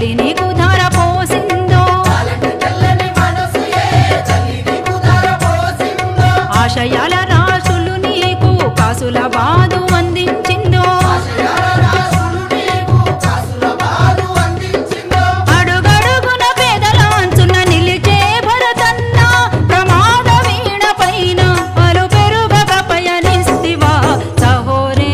తల్లి నీకు ధార పోసిందో ఆశయాల రాసులు నీకు కాసుల బాదు అందించిందో అడుగడుగున పేదల అంచున నిలిచే భరతన్న ప్రమాద వీణ పైన పలు పెరుగక పయనిస్తివా సహోరే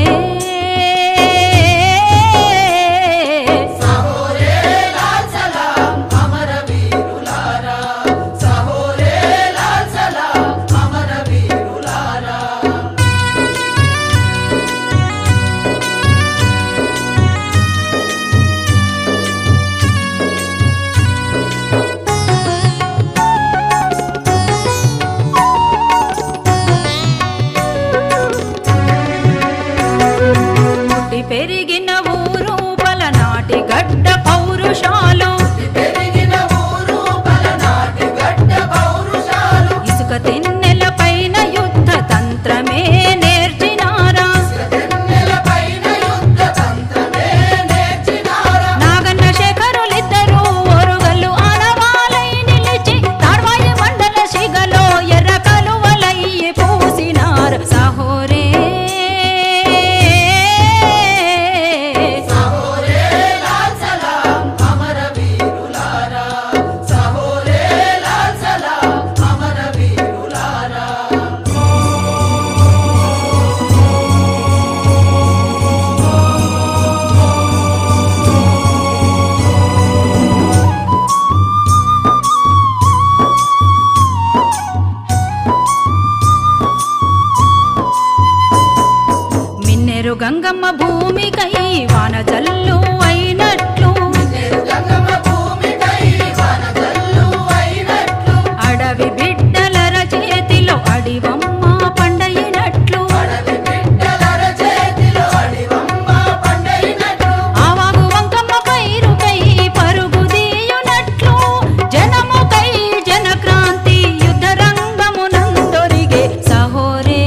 పుట్టి పెరిగిన ఊరు పలనాటి గడ్డ పౌరుషాలు ఇసుక తిన్నెల పైన యుద్ధ తంత్రమే నేర్చినారా నాగన్న శేఖరులిద్దరూ ఓరుగల్లు ఆనవాలై నిలిచి తాడ్వాయి మండల శిగలో ఎర్ర కలువలయ్యి పూసినారు సహోరే మిన్నెరు గంగమ్మ భూమికై వాన జల్లు అయినట్లు అడవి బిడ్డలర చేతిలో అడివమ్మ పండయినట్లు ఆవాగు వంకమ్మ పైరుకై పరుగు దీయునట్లు జనముకై జనక్రాంతి యుద్ధ రంగమునందొరిగే సహోరే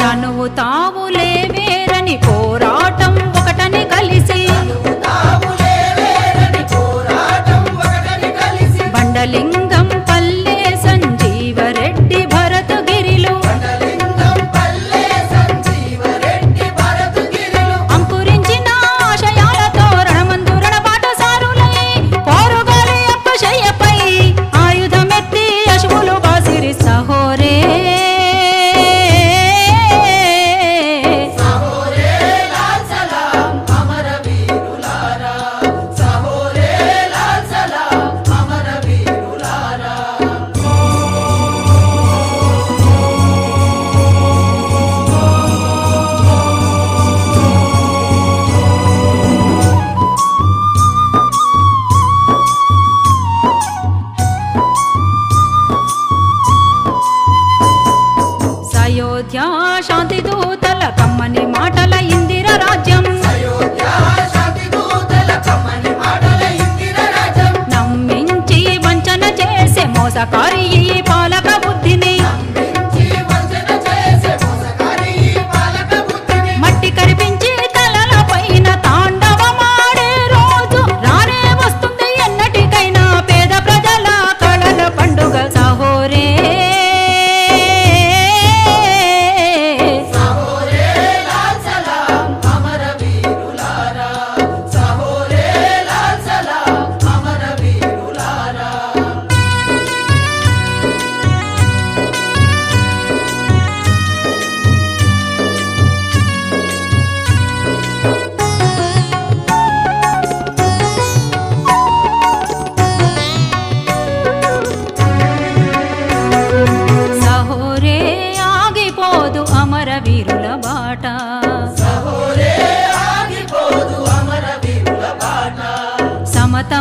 తనువు తావులే వేరని పోరాటం ఒకటని కలిసి బండలింగం పల్లె సంజీవరెడ్డి భరతగిరిలు అంకురించిన ఆశయాలతో రణమందురణ పాటసారులై పోరుగాలి అప్పశయ్యపై ఆయుధమెత్తి అశువులు బాసిరి సహోరే అయోధ్య శాంతి దూతల కమ్మని మాటల ఇందిర రాజ్యం నమ్మించి వంచన చేసే మోసకారి ఈ పాలక బుద్ధిని మట్టి కరిపించి తలల పైన తాండవమాడే రోజు రానే వస్తుంది ఎన్నటికైనా పేద ప్రజల కళల పండుగ సహోరే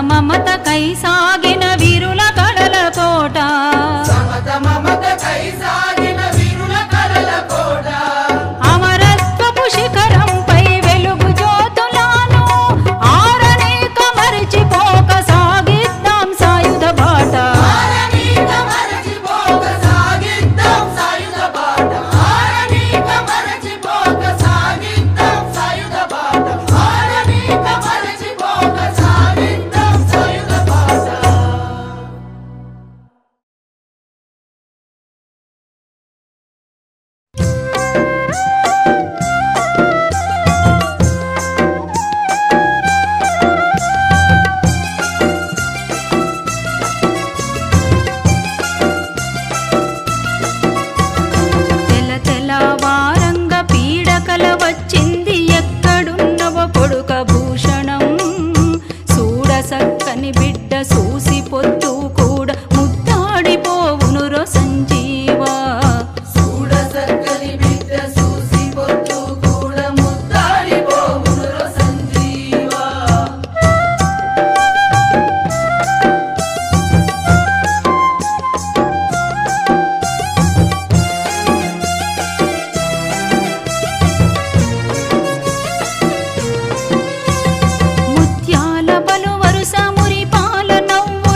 మమత కై సాగిన వీరుల కడల కోట సమత మమత కై సాగిన వీరుల కడల కోట అమరత్వపు శిఖరంపై వెలుగు జ్యోతులాను ఆరనీక మరిచిపోక సాగిద్దాం సాయుధ బాట ఆరనీక మరచిపోక సాగిద్దాం సాయుధ బాట ఆరనీక మరచిపోక సాగిద్దాం సాయుధ బాట ఆరనీక మరచిపోక సాగిద్దాం సాయుధ బాట తెల తెల వారంగ పీడకల వచ్చింది ఎక్కడున్నవ కొడుక భూషణం చూడ సక్కని బిడ్డ చూసి పొద్దు కూడా ముద్దాడిపోవునురో సంజీవా చూడ సక్కని బిడ్డ చూసి పొద్దు కూడా ముద్దాడిపోవునురో సంజీవా ముత్యాల బలు వరుస మురిపాల నవ్వు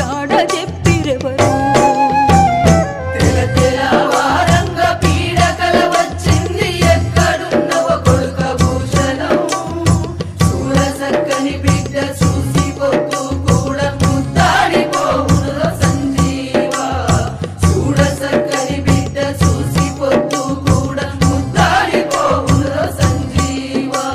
జాడ చెప్పిరెవరు తెల తెలవారంగా పీడకల వచ్చింది ఎక్కడున్నవో కొడుక భూషణం చూడ సక్కని బిడ్డ చూసి పొద్దు కూడా ముద్దాడిపోవునురో సంజీవా చూడ సక్కని బిడ్డ చూసి పొద్దు కూడా ముద్దాడిపోవునురో సంజీవా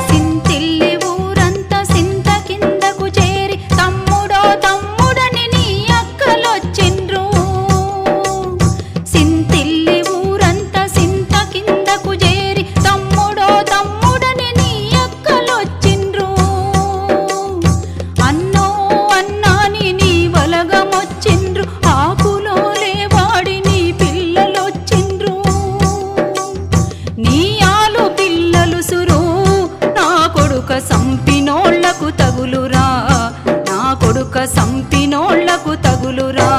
సింతిల్లి ఊరంతా సింత కిందకు చేరి తమ్ముడో తమ్ముడని నీ అక్కలొచ్చిండ్రు సింతిల్లి ఊరంతా సింత కిందకు చేరి తమ్ముడో తమ్ముడని నీ అక్కలొచ్చిండ్రు అన్నో అన్నాని నీ వలగమొచ్చిండ్రు ఆకులో లేవాడి నీ పిల్లలొచ్చిండ్రు నీ ఆలు పిల్లలు సురు నా కొడుక సంపినోళ్లకు తగులురా నా కొడుక సంపినోళ్లకు తగులురా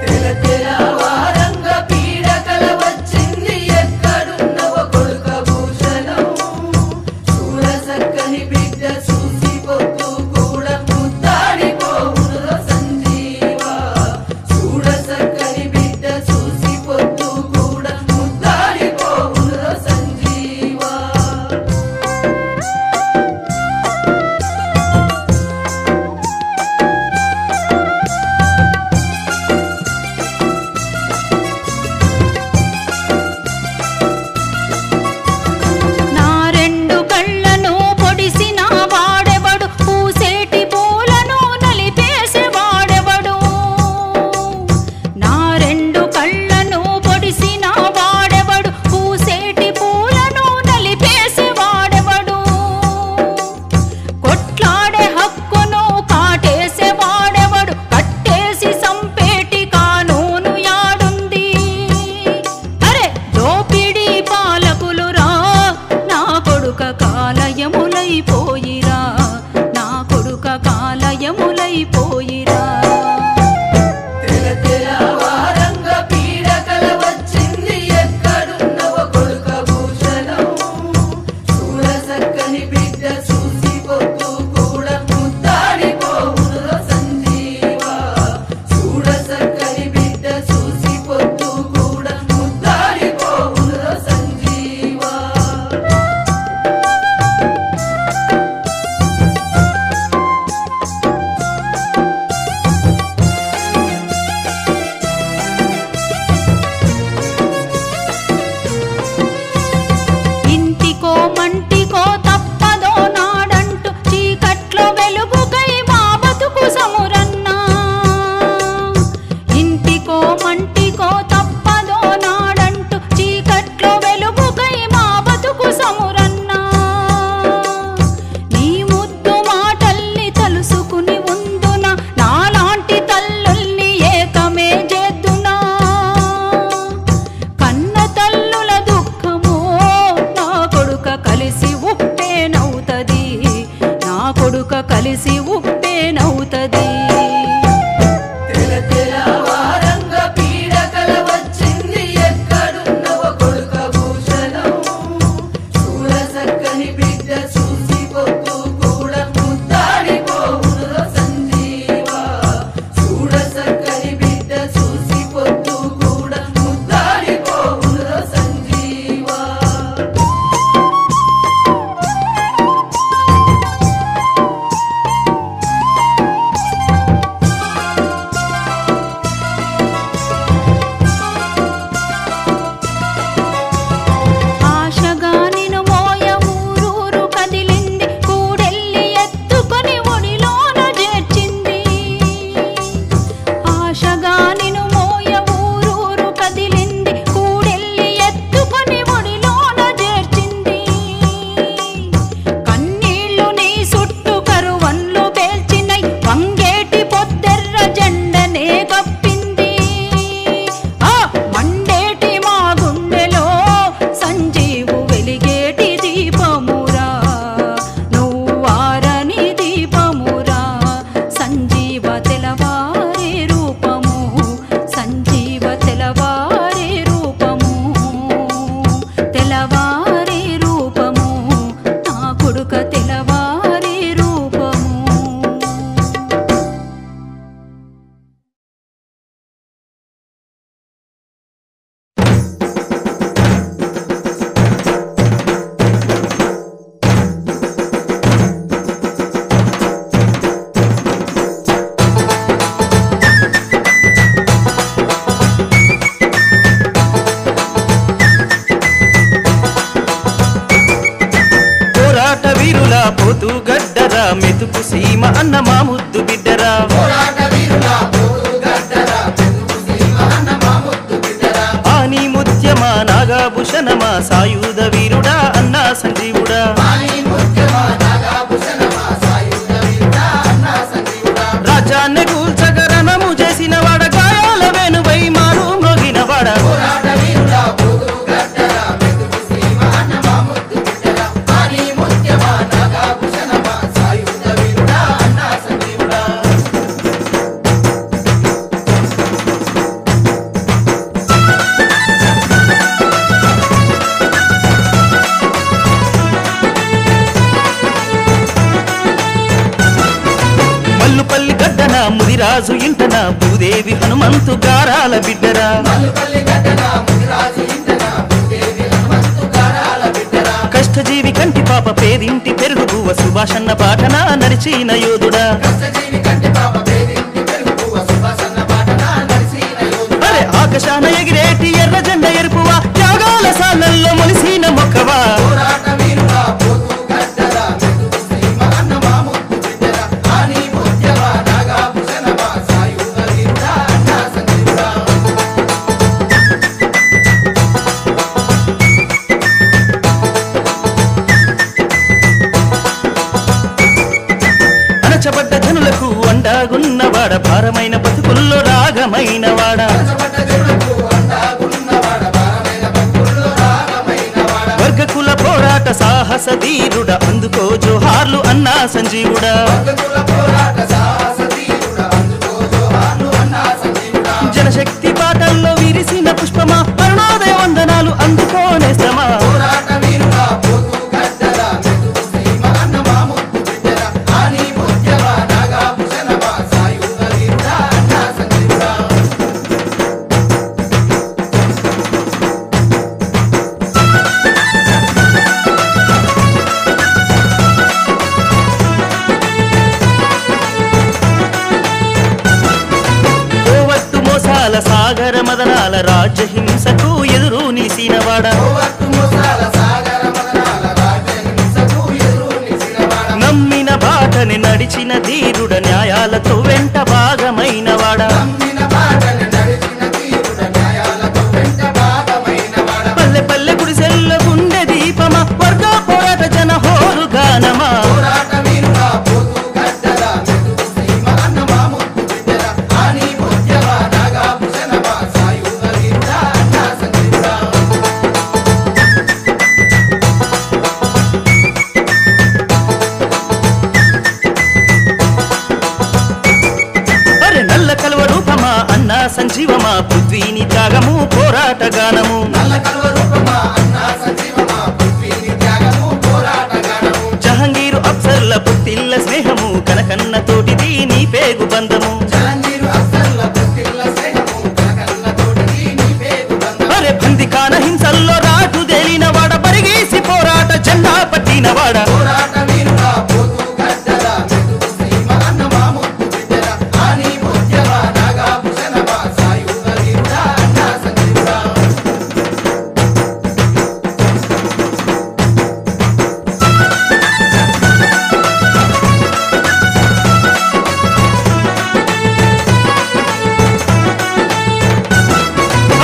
తెల తెలవారంగా పీడకల వచ్చింది ఎక్కడున్నవో కొడుక భూషణం చూడ సక్కని బిడ్డ చూసి పొద్దు కూడా ముద్దాడిపోవునురో సంజీవా చూడ సక్కని బిడ్డ చూసి పొద్దు కూడా ముద్దాడిపోవునురో సంజీవా మెతుకు సీమ అన్న మా ముద్దు బిడ్డరా పోరాట వీరులా పోతుగడ్డరా మెతుకు సీమ అన్న మా ముద్దు బిడ్డరా ఆని ముత్యమా నాగాభూషణమా సాయుధ వీరుడా అన్నా సంజీవుడా ఆని ముత్యమా నాగాభూషణమా సాయుధ వీరుడా అన్నా సంజీవుడా రాజ్యాన్ని కూల్చగరణము చేసిన వాడ గాయాల వెనువై మారు మ్రోగిన వాడ పోరాట వీరులా పోతుగడ్డరా మెతుకు సీమ అన్న మా ముద్దు బిడ్డరా ఆని ముత్యమా నాగాభూషణమా సాయుధ వీరుడా అన్నా సంజీవుడా మల్లుపల్లి గడ్డన ముదిరాజు ఇంటన భూదేవి హనుమంతు గారాల బిడ్డరా మల్లుపల్లి గడ్డన ముదిరాజు ఇంటన భూదేవి హనుమంతు గారాల బిడ్డరా కష్టజీవి కంటి పాప పేదింటి పెరుగువ సుభాషన్న పాటన నడిచిన యోధుడా కష్టజీవి కంటి పాప పేదింటి పెరుగువ సుభాషన్న పాటన నడిచిన యోధుడా అరే ఆకాశాన ఎగిరేటి ఎర్ర జెండ ఎరుపువా త్యాగాల సాలల్లో మొలిసిన మొక్కవా పోరాట వీరులా పోతుగడ్డరా మెతుకు సీమ అన్న మా ముద్దు బిడ్డరా ఆని ముత్యమా నాగాభూషణమా సాయుధ వీరుడా అన్నా సంజీవుడా అణచబడ్డ జనులకు అండాగున్నవాడ భారమైన బతుకుల్లో రాగమైన వాడ కష్టపడ్డ జనులకు అండాగున్నవాడ భారమైన భక్తుల్లో రాగమైనవాడ వర్గకుల పోరాట సాహస ధీరుడ అందుకో జోహార్లు అన్నా సంజీవుడా వర్గకుల పోరాట సాహస వీరుడా అందుకో జోహార్లు అన్నా సంజీవుడా జనశక్తి పాటల్లో విరిసిన పుష్పమా అరుణోదయ వందనాలు అందుకోనేస్తమా పోరాట వీరులా పోతుగడ్డరా మెతుకు సీమ అన్న మా ముద్దు బిడ్డరా ఆని ముత్యమా నాగాభూషణమా సాయుధ వీరుడా అన్నా సంజీవుడా కోవట్టు మోసాల సాగర మదనాల రాజ్యహింసకు ఎదురు నిలిసినవాడ కోవట్టు మోసాల సాగర మదనాల రాజ్యహింసకు ఎదురు నిలిచినవాడ నమ్మిన బాటని నడిచిన ధీరుడ న్యాయాలతో వెంట భాగమైనవాడ నమ్మిన బాటని నడిచిన తీరుడ న్యాయాలతో వెంట భాగమైనవాడ పల్లె పల్లె గుడిసెల్లో గుండె దీపమా వర్గ పోరాట జన హోరు గానమా పోరాట వీరులా పోతుగడ్డరా మెతుకు సీమ అన్న మా ముద్దు బిడ్డరా ఆని ముత్యమా నాగాభూషణమా సాయుధ వీరుడా అన్నా సంజీవుడా అరే నల్ల కలువ రూపమా అన్నా సంజీవమా పృథ్వీని త్యాగము పోరాట గానము నల్ల కలువ రూపమా అన్నా సంజీవమా పృథ్వీని త్యాగము పోరాట గానము జహంగీరు అప్సర్ల పుత్తిల్ల స్నేహము కనకన్న తోటిది నీ పేగు బంధము జలంజీరు అఫ్సర్ల పుత్తిల్ల స్నేహము కనకన్న తోటిది నీ పేగు బంధము అరే బందికాన హింసల్లో రాటు దేలిన వాడ పరిగేసి పోరాట జెండా పట్టినవాడ పోరాట వీరులా పోతుగడ్డరా మెతుకు సీమ అన్న మా ముద్దు బిడ్డరా ఆని ముత్యమా నాగాభూషణమా సాయుధ వీరుడా అన్నా సంజీవుడా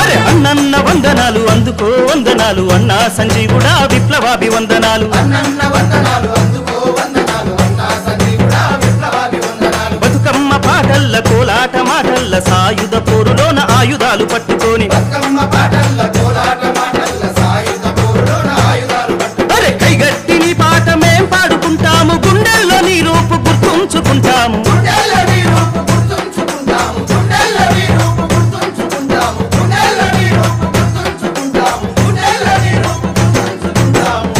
అరే అన్నన్న వందనాలు అందుకో వందనాలు అన్నా సంజీవుడా విప్లవాభివందనాలు అన్నన్న వందనాలు అందుకో వందనాలు అన్నా సంజీవుడా విప్లవాభివందనాలు బతుకమ్మ పాటల్ల కోలాట మాటల్ల సాయుధ పోరులోన ఆయుధాలు పట్టుకొని బతుకమ్మ పాటల్ల కోలాట మాటల్ల సాయుధ పోరులోన ఆయుధాలు పట్టు అరే కైగట్టి నీ పాట మేం పాడుకుంటాము గుండెల్లో నీ రూపు గుర్తుంచుకుంటాము గుండెల్ల నీ రూపు గుర్తుంచుకుంటాము గుండెల్ల నీ రూపు గుర్తుంచుకుంటాము గుండెల్ల నీ రూపు గుర్తుంచుకుంటాము గుండెల్ల నీ రూపు గుర్తుంచుకుంటాము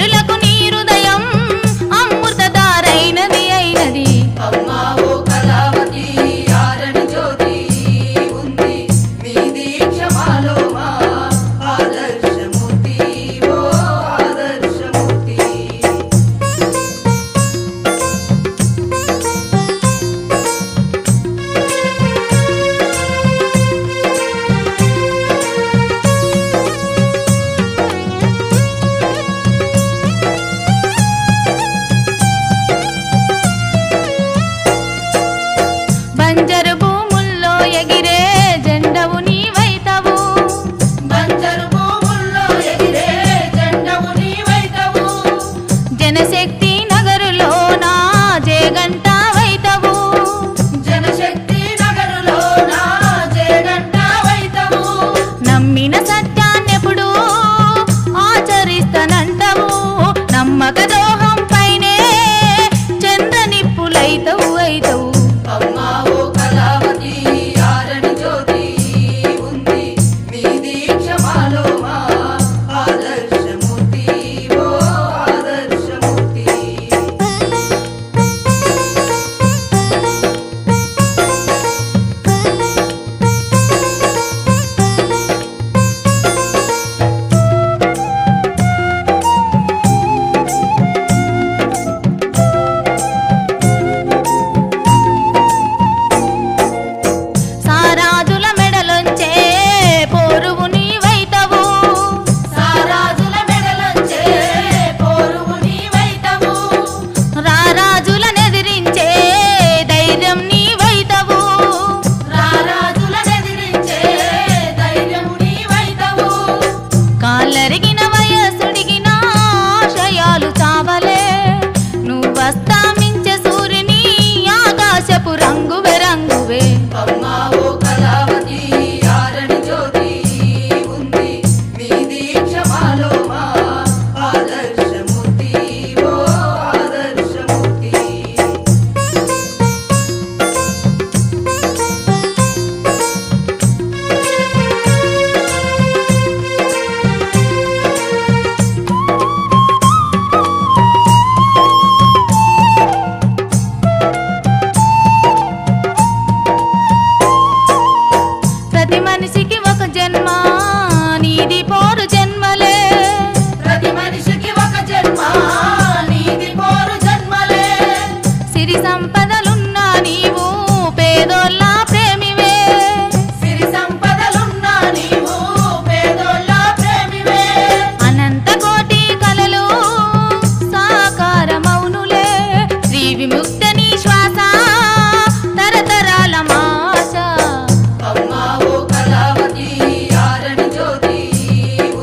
సిరులకు నీ హృదయం అమృతధారైనది అయినది. అమ్మా ఓ కళావతి ఆరని జ్యోతి ఉంది మీ దీక్ష మాలో మా ఆదర్శమూర్తి ఓ ఆదర్శమూర్తి. బంజరు భూముల్లో ఎగిరే జెండవు నీవైతవు. బంజరు భూముల్లో ఎగిరే జెండవు నీవైతవు. జనశక్తి నగరులో నా జయగంటవైతవు. జనశక్తి నగరులో నా జయగంటవైతవు. నమ్మిన సత్యాన్నెప్పుడు ఆచరిస్తానంటవు. నమ్మక ద్రోహం పైనే చంద్ర నిప్పులైతవు అయితవు. అమ్మా ఓ కళావతి ఆరని జ్యోతి ఉంది మీ దీక్ష మాలో మా ఆదర్శమూర్తి ఓ ఆదర్శమూర్తి. సారాజుల మెడలొంచే పోరువు నీవైతవు. సారాజుల మెడలంచే పోరువు నీవైతవు. రారాజులనెదిరించే ధైర్యం నీవైతవు. రారాజులనెదిరించే ధైర్యం నీవైతవు. కాళ్ళరిగిన వయసుడిగిన ఆశయాలు చావలే. నువ్వస్తామించే సూర్యుని ఆకాశపు రంగు బెరంగువే. అమ్మా ఓ కళావతి ఆరని జ్యోతి ఉంది మీ దీక్ష మాలో మా ఆదర్శమూర్తి ఓ ఆదర్శమూర్తి. ప్రతి మనిషికి ఒక జన్మ నీది పోరు జన్మలే. ప్రతి మనిషికి ఒక జన్మ నీది పోరు జన్మలే. సిరి సంపదలున్నా నీవు పేదోళ్ళ ప్రేమివే. సిరి సంపదలున్నా నీవు పేదోళ్ళ ప్రేమివే. అనంత కోటి కలలు సాకారమౌనులే. శ్రీ విముక్త నీ శ్వాస తరతరాల మాష. అమ్మా ఓ కళావతి ఆరని జ్యోతి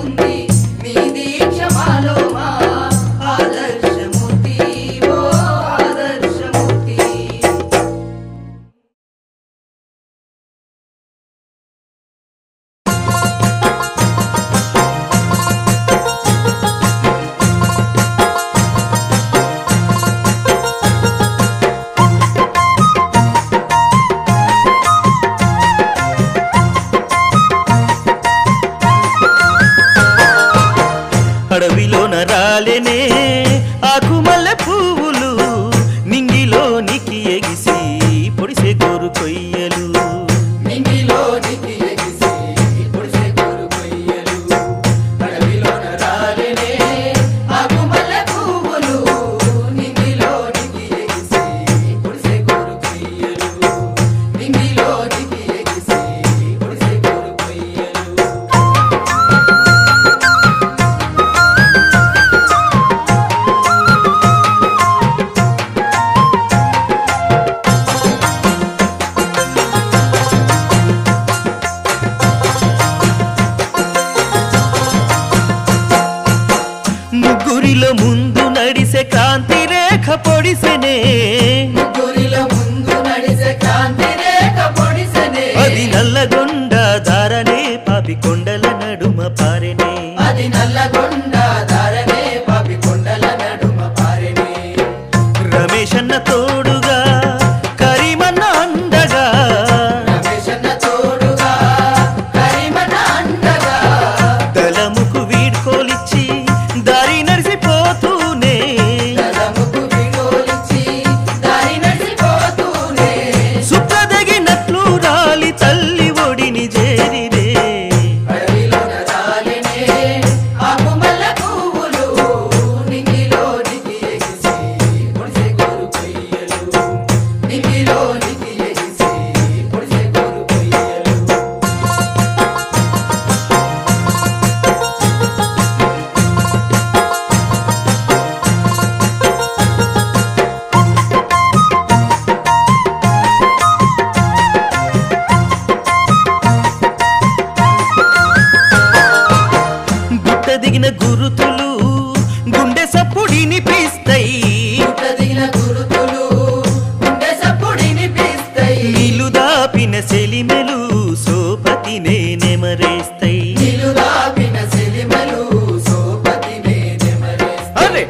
ఉంది మీ దీక్ష మాలో మా ఆదర్శమూర్తి ఓ ఆదర్శమూర్తి. అడవిలోన రాలేనే ఆకుమల్లె పువ్వులు నింగిలోనికి ఎగిసి పొడిసే గోరు కొయ్యలు. నింగిలోనికి ఎగిసి పొడిసే గోరు కొయ్యలు. అడవిలోన రాలేనే ఆకుమల్లె పువ్వులు నింగిలోనికి ఎగిసి పొడిసే గోరు కొయ్యలు. నింగిలోనికి ఎగిసి పొడిసే గోరు కొయ్యలు. ముగ్గురిలో ముందు నడిసే కాంతి రేఖ పొడిసెనే. ముగ్గురిలో ముందు నడిసే కాంతి రేఖ పొడిసెనే. అది నల్లగొండ దారనే పాపి కొండల నడుమ పారెనే. అది నల్లగొండ దారనే పాపి కొండల నడుమ పారెనే. రమేశన్న తోడుగా కరీమన్న అండగా. రమేశన్న తోడుగా కరీమన్న అండగా. దళముకు వీడ్కోలిచ్చి దారి నడిసిపోత సప్పుడినిపిస్తాయి పుట్టదిగిన గురుతులు గుండె సప్పుడినిపిస్తాయి నిలుదాపిన సెలిమెలు సోపతినే నెమరేస్తాయి నిలుదాపిన సెలిమెలు సోపతినే నెమరేస్తాయి అరే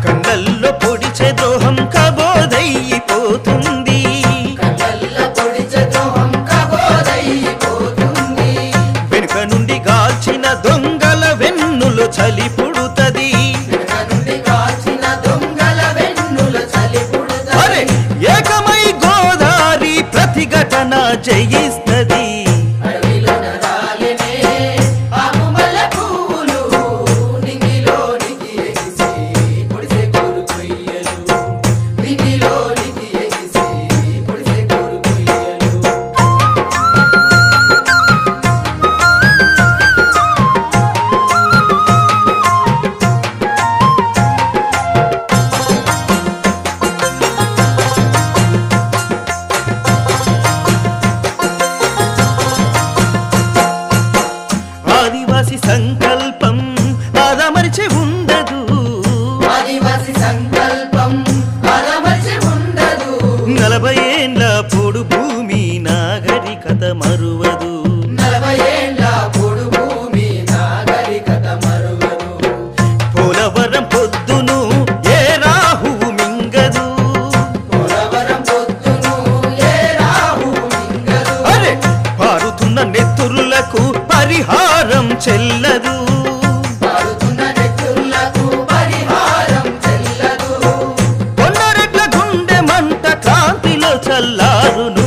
కళ్ళల్లో పొడిచే ద్రోహం కబోదైపోతుంది కళ్ళల్ల పొడిచే ద్రోహం కబోదైపోతుంది వెనుక నుండి గాల్చిన దొంగల వెన్నులు చలి పుడుతది వెనుక నుండి కాచిన దొంగల వెన్నుల చలి పుడుతది అరే ఏకమై గోదారి ప్రతిఘటన జయిస్తది అడవిలో నరాలనే ఆకుమల్ల పువ్వులు నింగిలోనికి ఎగిసి పొడిసే కోరు కొయ్యలు నింగిలోనికి ఎగిసి పొడిసే కోరు కొయ్యలు ఆదివాసి సంకల్పం ఆదమరిచి ఉండదు ఆదివాసి సంకల్పం అలమర్చి ఉండదు 40 ఏండ్ల పొడు భూమి నాగరికత మరువదు 40 ఏళ్ల పొడు భూమి నాగరికత మరువదు పోలవరం పొద్దును ఏ రాహువు మింగదు పోలవరం పొద్దును ఏ రాహువు మింగదు అరే పారుతున్న నెత్తురులకు పరిహారం చెల్లదు పారుతున్న నెత్తుర్లకు పరిహారం చెల్లదు కొన్నరెడ్ల గుండె మంట క్రాంతిలో చల్లారును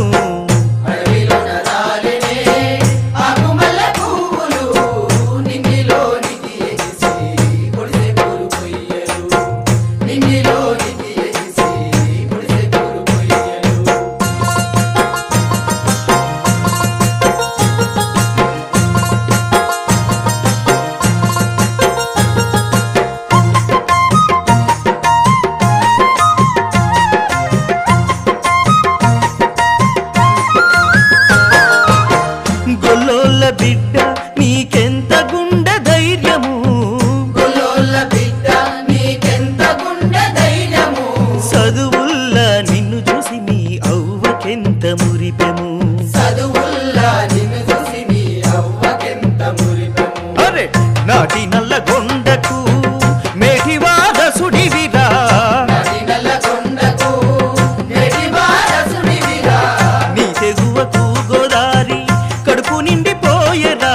అడవిలో నరాలనే ఆకుమల్ల పువ్వులు నింగిలోనికి ఎగిసి పొడిసే కోరు కొయ్యలు నింగిలోనికి ఎగిసి పొడిసే కోరు కొయ్యలు గొల్లోళ్ళ బిడ్డ నీకెంత గుండె ధైర్యము గొల్లోళ్ళ బిడ్డ నీకెంత గుండె ధైర్యము చదువుల్లా నిన్ను చూసి మీ అవ్వకెంత మురిపెము చదువుల్లా నిన్ను చూసి నీ అవ్వకెంత మురిపెము అరే నాటి నల్ల గొండకు మేటివాద సుడివిరా నది నల్లగొండకు నెడి వారసుడివిరా నీ తెగువకు గోదారి కడుపు నిండిపోయెరా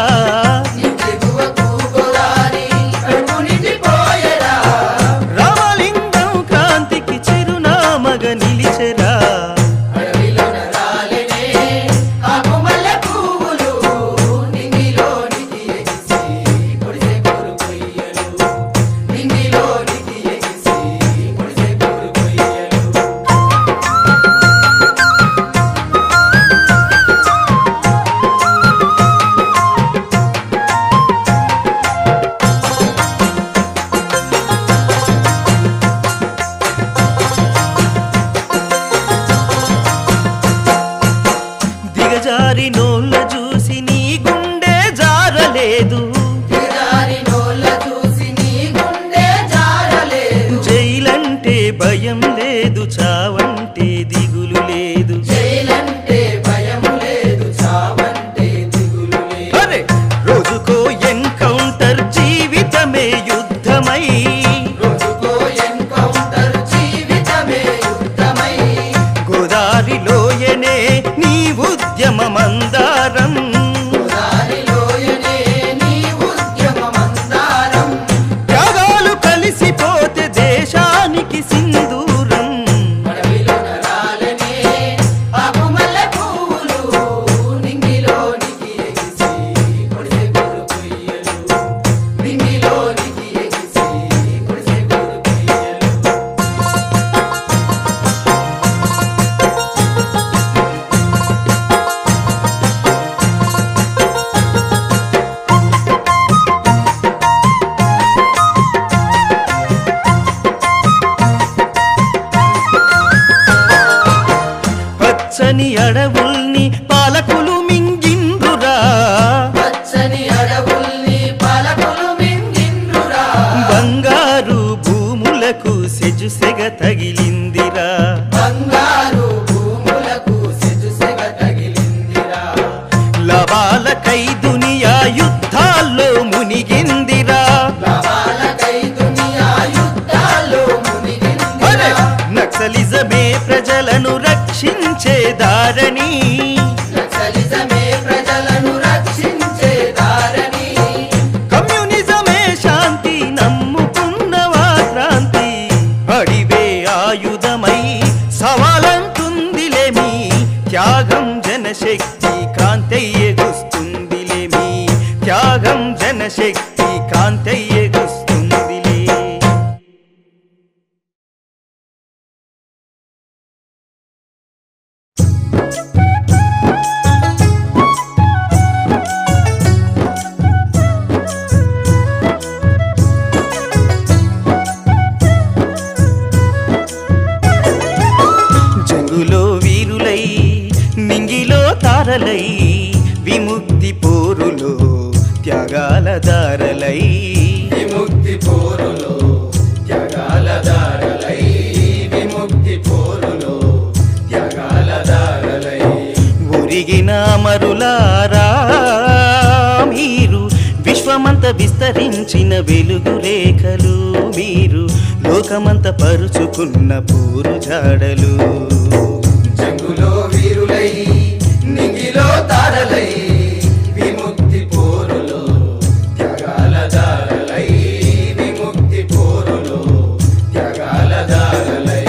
నీ తెగువకు గోదారి కడుపు నిండిపోయెరా రామలింగం క్రాంతికి చిరునామగ నిలిచెరా అడవిలో నరాలనే ఆకుమల్ల పువ్వులు నింగిలోనికి ఎగిసి పొడిసే కోరు కొయ్యలు నింగిలోనికి ఎగిసి పొడిసే కోరు కొయ్యలు దిగజారి నోళ్ళ చూసి నీ గుండె జారలేదు దిగజారి నోళ్ళ చూసి నీ గుండె జారలేదు జైలంటే భయం లేదు చావంటే దిగులు లేదు జైలంటే భయం లేదు చావంటే దిగులు లేదు అరే రోజుకో ఎన్కౌంటర్ జీవితమే యుద్ధమై రోజుకో ఎన్కౌంటర్ జీవితమే యుద్ధమై గోదారిలోయనే నీ ఉద్యమమందారం గోదారిలోయనే నీ ఉద్యమమందారం త్యాగాలు కలిసిపోతే దేశానికి సింధూరం అడవిలో నరాలనే ఆకుమల్ల పువ్వులు నింగిలోనికి ఎగిసి పొడిసే కోరు కొయ్యలు నింగిలోనికి ఎగిసి పొడిసే కోరు కొయ్యలు పచ్చని అడవుల్ని పాలకులు మింగిండ్రురా పచ్చని అడవుల్ని పాలకులు మింగిండ్రురా బంగారు భూములకు సెగ తగిలిందిరా బంగారు భూములకు సెగ తగిలిందిరా లవాలకై దునియా యుద్ధాల్లో మునిగిందిరా లవాలకై దునియా యుద్ధాల్లో మునిగిందిరా నక్సలిజమే ప్రజలను రక్షించే దారని నక్సలిజమే ప్రజలను రక్షించే దారని కమ్యూనిజమే శాంతి నమ్ముకున్నవా క్రాంతి అడివే ఆయుధమై సవాలంటుందిలేమి త్యాగం జనశక్తి కాంతయ్యగుస్తుందిలేమి త్యాగం జనశక్తి కాంతయ్యగుస్తుందిలే జంగులో వీరులై నింగిలో తారలై విముక్తి పోరులో త్యాగాల దారలై విముక్తి పోరులో త్యాగాల దారలై విముక్తి పోరులో త్యాగాల దారలై ఒరిగిన మరులారా మీరు విశ్వమంత విస్తరించిన వెలుగు రేఖలు మీరు లోకమంత పరుచుకున్న పూరు జాడలు జంగులో వీరులై నింగిలో తారలై విముక్తి పోరులో త్యాగాల దారలై విముక్తి పోరులో త్యాగాల దారలై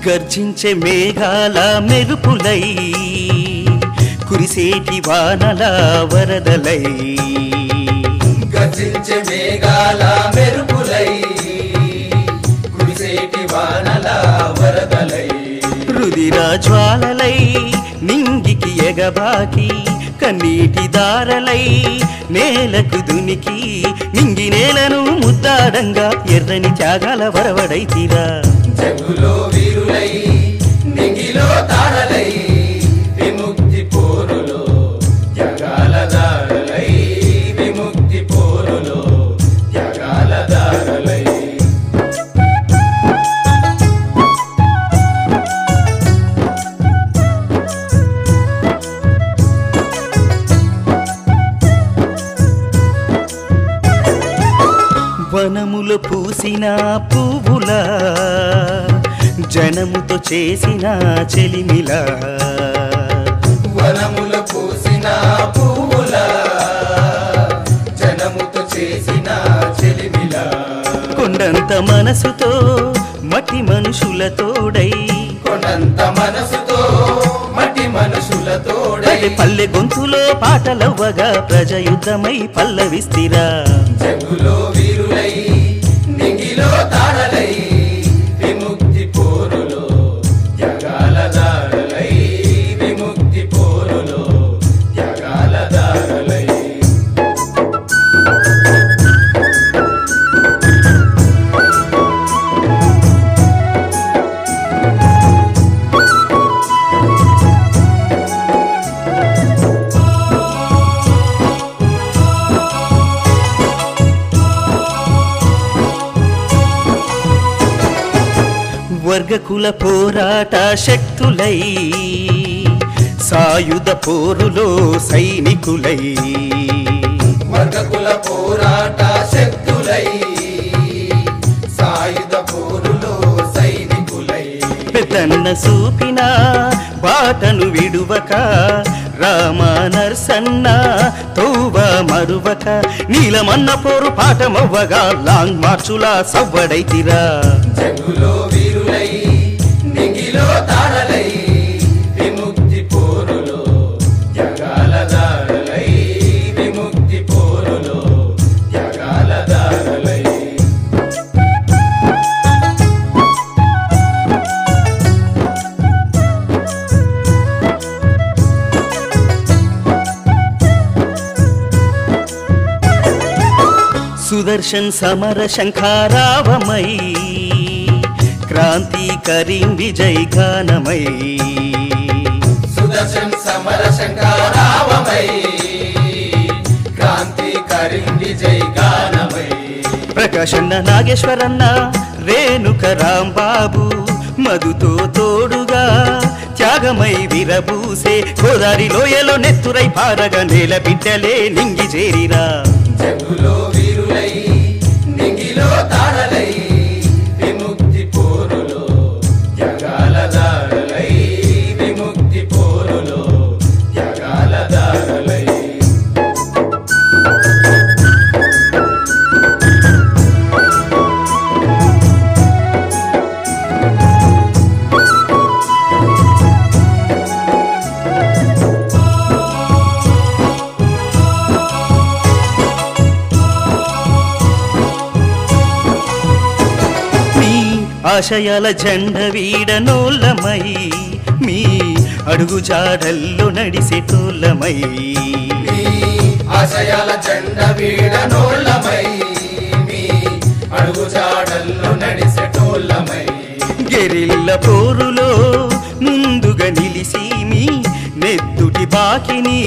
గర్జించే మేఘాల మెరుపులై కురిసేటి వానల వరదలై గర్జించే మేఘాల మెరుపులై కురిసేటి వానల వరదలై రుదిర జ్వాలలై నింగికి ఎగబాకి కన్నీటి దారలై నేలకు దునికి నింగి నేలను ముద్దాడంగా ఎర్రని త్యాగాల వరవడైతిరా జంగులో వీరులై నింగిలో తారలై విముక్తి పోరులో త్యాగాల దారలై విముక్తి పోరులో త్యాగాల దారలై వనములో పూసిన పువ్వులా జనముతో చేసిన చెలిమిలా వనముల పూసిన పువ్వుల జనముతో చేసిన చెలిమిలా కొండంత మనసుతో మట్టి మనుషులతోడై కొండంత మనసుతో మట్టి మనుషులతోడై పల్లె గొంతులో పాటలవ్వగా ప్రజయుద్ధమై పల్లవిస్తిరా జంగులో వీరులై నింగిలో తారలై విముక్తి పోరులో త్యాగాల దారలై విముక్తి పోరులో త్యాగాల దారలై వర్గకుల పోరాట శక్తులై సాయుధ పోరులో సైనికులై వర్గకుల పోరాట శక్తులై సాయుధ పోరులో సైనికులై పెద్దన్న సూపిన బాటను విడువక రామా నర్సన్న తోవ మరువక నీలమన్న పోరు పాఠమవ్వగా లాంగ్ మార్చులా సవ్వడైతిరా జంగులో వీరులై నింగిలో తారలై విముక్తి పోరులో త్యాగాల దారలై విముక్తి పోరులో త్యాగాల దారలై సుదర్శన్ సమర శంఖారావమై క్రాంతికరీం విజయ్ గానమై సుదర్శన్ సమర శంఖారావమై క్రాంతికరీం విజయ్ గానమై ప్రకాశన్న నాగేశ్వరన్న రేణుక రాంబాబు మధుతో తోడుగా త్యాగమై విరబూసే గోదారి లోయలో నెత్తురై పారగా నేల బిడ్డలే నింగి చేరిరా జగులో వీరులై నింగిలో తారలై విముక్తి పోరులో త్యాగాల దారులై విముక్తి పోరులో త్యాగాల దారులై ఆశయాల జెండ వీడనోళ్ళమై మీ అడుగు జాడల్లో నడిసేటోళ్ళమై ఆశయాల జెండ వీడనోళ్ళమై మీ అడుగు జాడల్లో నడిసేటోళ్ళమై గెరిల్ల పోరులో ముందుగా నిలిసి మీ నెత్తుటి బాకిని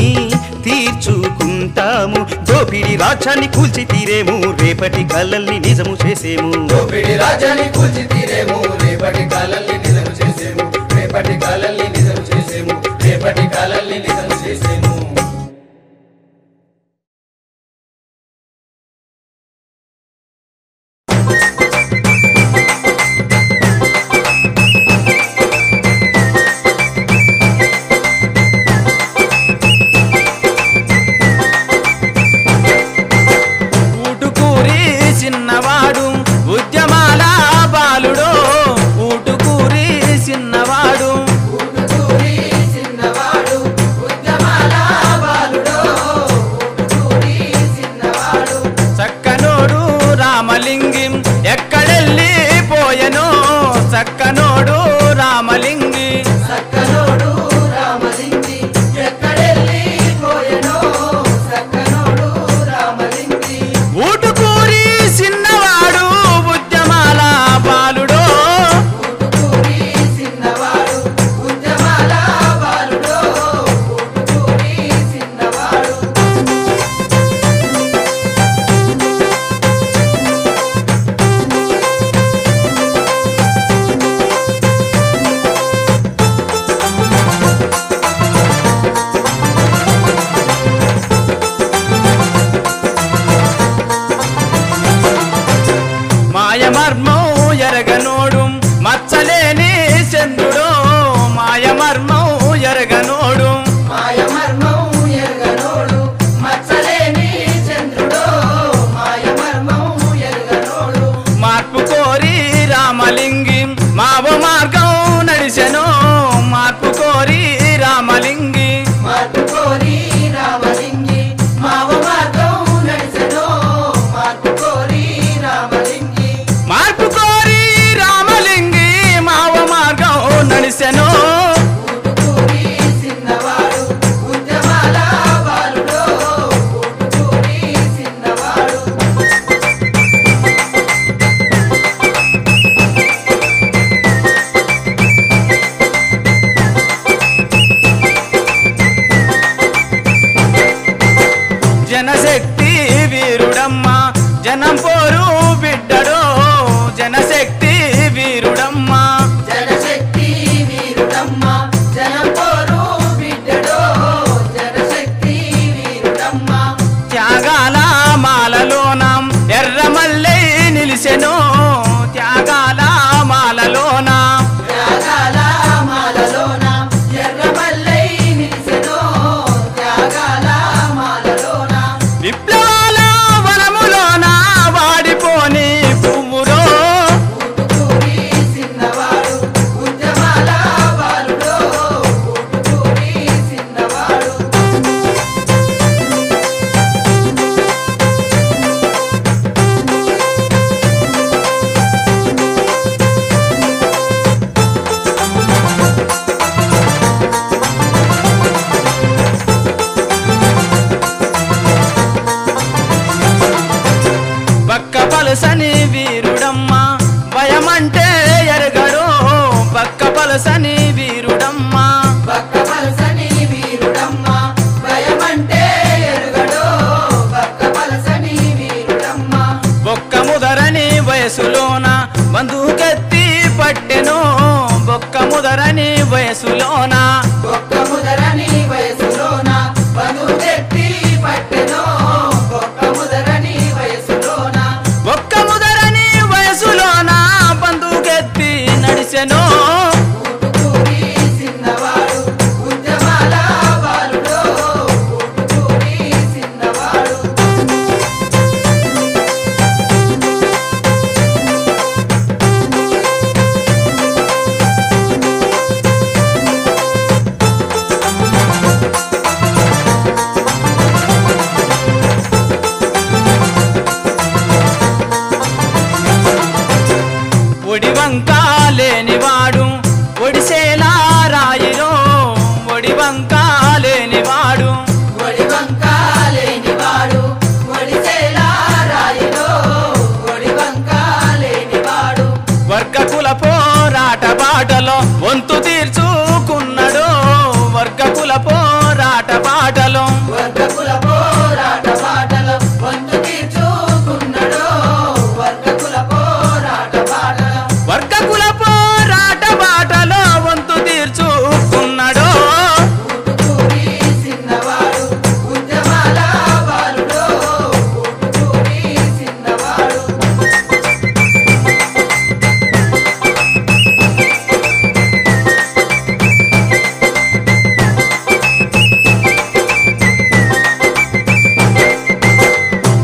తీర్చుకుంటాము దోపిడి రాజ్యాన్ని కూల్చి తీరేము రేపటి కలల్ని నిజము చేసేము దోపిడి రాజ్యాన్ని కూల్చి తీరేము రేపటి కలల్ని నిజము చేసేము రేపటి కలల్ని నిజము చేసేము రేపటి కలల్ని నిజము చేసేము చిన్నవాడు ఉద్యమాల బాలుడో ఊటుకూరి చిన్నవాడు చక్కనోడు రామలింగం ఎక్కడెళ్ళి పోయెనో చక్కనోడు రామలింగి ఊటుకూరి చిన్నవాడు ఉద్యమాల బాలుడో మాయమర్మం ఎరగనోడు మచ్చలేని చంద్రుడో మాయమర్మం ఎరగనోడు మార్పు కోరి రామలింగి మావ మార్గం నడిచెనో మార్పు కోరి రామలింగి మార్పు కోరి రామలింగి మావ మార్గం నడిచెనో జనశక్తి వీరుడమ్మ జనం పోరు బిడ్డడో జనశక్తి వీరుడమ్మ త్యాగాల మాలలోనం ఎర్రమల్లై నిలిసెనో త్యాగాల మాలలోన విప్లవాల వనములోన వాడి ముదరని వయసులోన ఒక్క ముదరని వయసులోన బంధుకెత్తి పట్టెనో ఒక్క ముదరని వయసులోన ఒక్క ముదరని వయసులోన బంధుకెత్తి నడిచెనో ఊటుకూరి చిన్నవాడు ఉద్యమాల బాలుడో ఊటుకూరి చిన్నవాడు ఒడివంక లేనివాడు ఒడిసేలా రాయిలో ఒడివంక లేనివాడు ఒడివంక లేనివాడు ఒడిసేలా రాయిలో ఒడివంక లేనివాడు వర్గకుల పోరాట బాటలో వంతు తీర్చుకున్నాడు వర్గకుల పోరాట బాటలో వర్గకుల పోరాట బాటలో వంతు తీర్చుకున్నాడో వర్గకుల పోరాట బాటలో వర్గకుల పోరాట బాటలో వంతు తీర్చుకున్నాడు ఊటుకూరి చిన్నవాడు ఉద్యమాల బాలుడో ఊటుకూరి చిన్నవాడు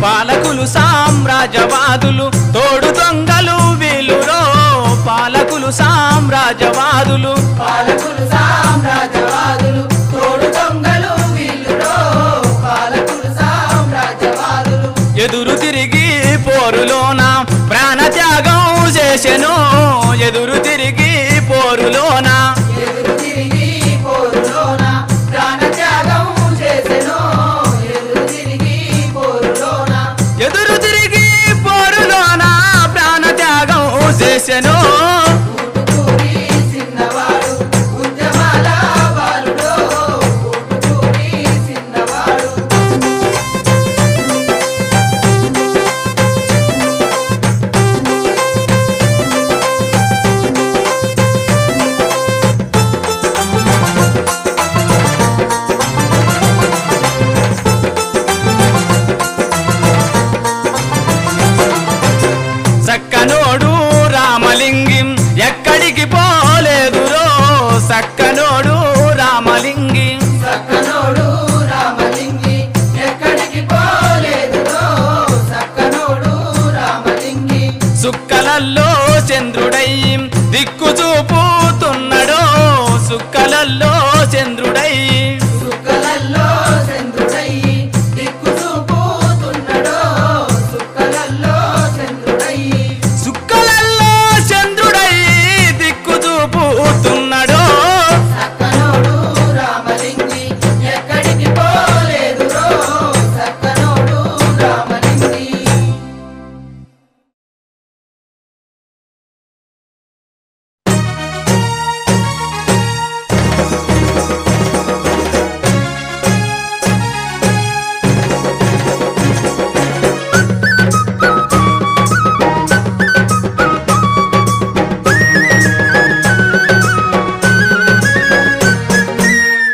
పాలకులు సామ్రాజ్యవాదులు తోడు దొంగలు వీలురో పాలకులు సామ్రాజ్యవాదులు పాలకులు సామ్రాజ్యవాదులు తోడు దొంగలు వీళ్ళురో పాలకులు సామ్రాజ్యవాదులు ఎదురు తిరిగి పోరులోన ప్రాణత్యాగం చేసెను ఎదురు తిరిగి పోరులోన ఎదురు తిరిగి పోరులోన ప్రాణత్యాగం చేసెనో ఎదురు తిరిగి పోరులోన ఎదురు తిరిగి పోరులోన ప్రాణత్యాగం చేసెను ఊటుకూరి చిన్నవాడు ఉద్యమాల బాలుడో ఊటుకూరి చిన్నవాడు సక్కనోడు రామలింగం ఎక్కడికి పోలేదురో సక్కనోడు రామలింగం సక్కనోడు రామలింగి ఎక్కడికి పోలేదురో సక్కనోడు రామలింగి సుక్కలల్లో చంద్రుడై దిక్కు చూపుతున్నాడో సుక్కలల్లో చంద్రుడై సుక్కలల్లో చంద్రుడయ్యి దిక్కు చూపుతున్నాడో సుక్కలల్లో చంద్రుడయ్యి సుక్కలల్లో చంద్రుడై దిక్కు చూపుతున్నాడో సక్కనోడు రామలింగి ఎక్కడికి పోలేదురో సక్కనోడు రామలింగి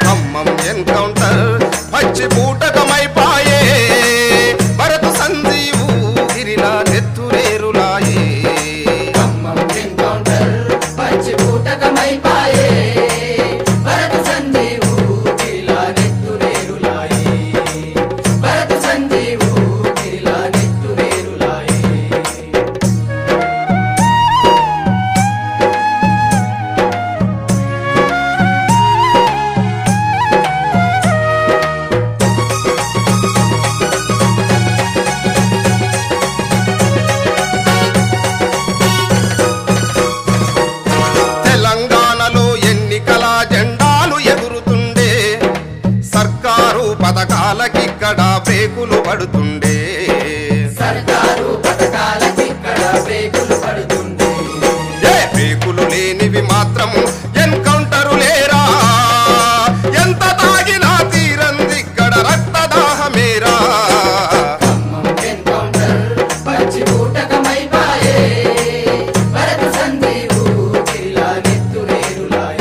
ఖమ్మం ఎన్కౌంటర్ పచ్చి బూటకమైపాయే భరత సంజీవు గిరిలా నెత్తురేరులాయే ఖమ్మం ఎన్కౌంటర్ పచ్చి బూటకమైపాయే భరత సంజీవు గిరిలా నెత్తురేరులాయే భరత సంజీవు గిరిలా నెత్తురేరులాయే తెలంగాణలో ఎన్నికల జెండాలు ఎగురుతుండే సర్కారు పథకాలకిక్కడ బ్రేకులు పడుతుండే సర్కారు పథకాలకిక్కడ బ్రేకులు పడుతుంది ఏ బ్రేకులు లేనివి మాత్రం ఎన్కౌంటరు లేరా ఎంత తాగినా తీరందిక్కడ రక్తదాహమేరా ఖమ్మం ఎన్కౌంటర్ పచ్చి బూటకమైపాయే భరత సంజీవు గిరిలా నెత్తురేరులాయే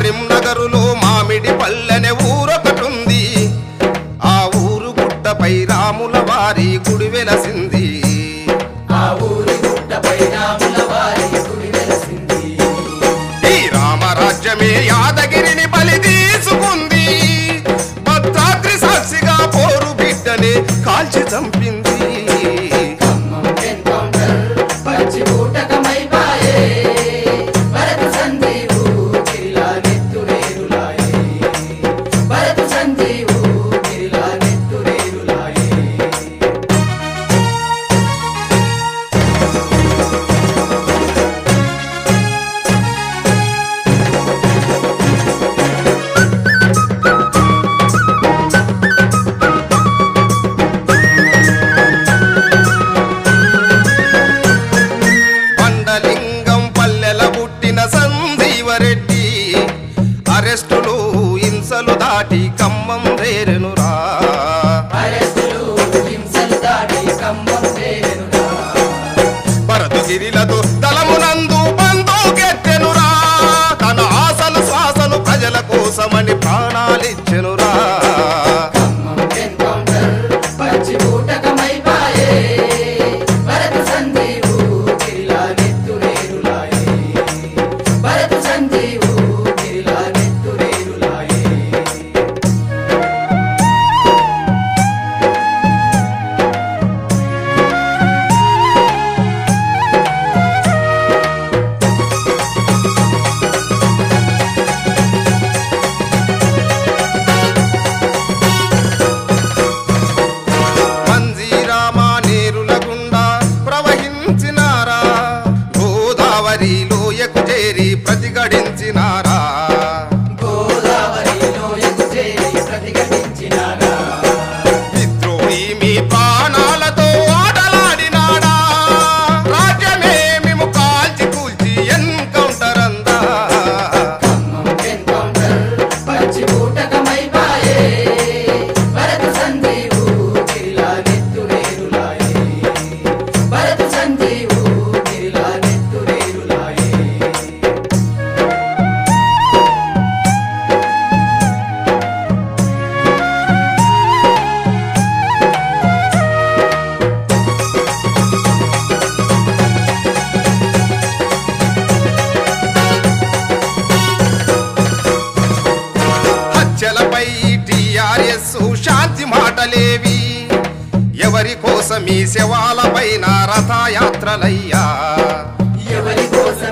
కరీంనగరులో మామిడి పల్లెనే ఊరొకటుంది. ఆ ఊరు గుట్టపై రాముల వారి గుడి వెలసింది. ఆ ఊరి గుట్టపై రాముల వారి గుడి వెలసింది. ఈ రామరాజ్యమే యాదగిరిని బలి తీసుకుంది. భద్రాద్రి సాక్షిగా పోరు బిడ్డనే కాల్చి చంపింది. ఖమ్మం ఎన్కౌంటర్ పచ్చి బూటకమైపాయే. భరత్ సంజీవు గిరిలా నెత్తురేరులాయే. భరత్ సంజీవు గిరిలా నెత్తురేరులాయే. పండలింగం పల్లెల పుట్టిన సంజీవరెడ్డి అరెస్టులు హింసలు దాటి ఖమ్మం రేరెనురా. అరెస్టులు హింసలు దాటి ఖమ్మం చేరెనురా. భరతగిరిలతో దళమునందు బంధుకెత్తెనురా. తన ఆశలు శ్వాసలు ప్రజల కోసమని ప్రాణాలిచ్చెనురా. ఖమ్మం ఎన్కౌంటర్ పచ్చి బూటకమైపాయే. భరత్ సంజీవు గిరిలా నెత్తురేరులాయే. భరత్ సంజీవు గిరిలా నెత్తురేరులాయే. మంజీరామా నేరుల గుండా ప్రవహించినారా. గోదావరి లోయకు చేరి ప్రతిఘటించినారా. గోదావరి లోయకు చేరి ప్రతిఘటించినారా. విద్రోహి మీ ప్రాణాలతో ఆటలాడినాడా. రాజ్యమే మేము కాల్చి కూల్చి ఎన్కౌంటర్ అందా. ఖమ్మం ఎన్కౌంటర్ పచ్చి బూటకమైపాయే. భరత్ సంజీవు గిరిలా నెత్తురేరులాయే. భరత్ సంజీవు గిరిలా నెత్తురేరులాయే. హత్యలపై టిఆర్ఎస్ శాంతి మాటలేవి. ఎవరి కోసం ఈ శవాలపైన రథయాత్రలయ్యా. ఎవరి కోసం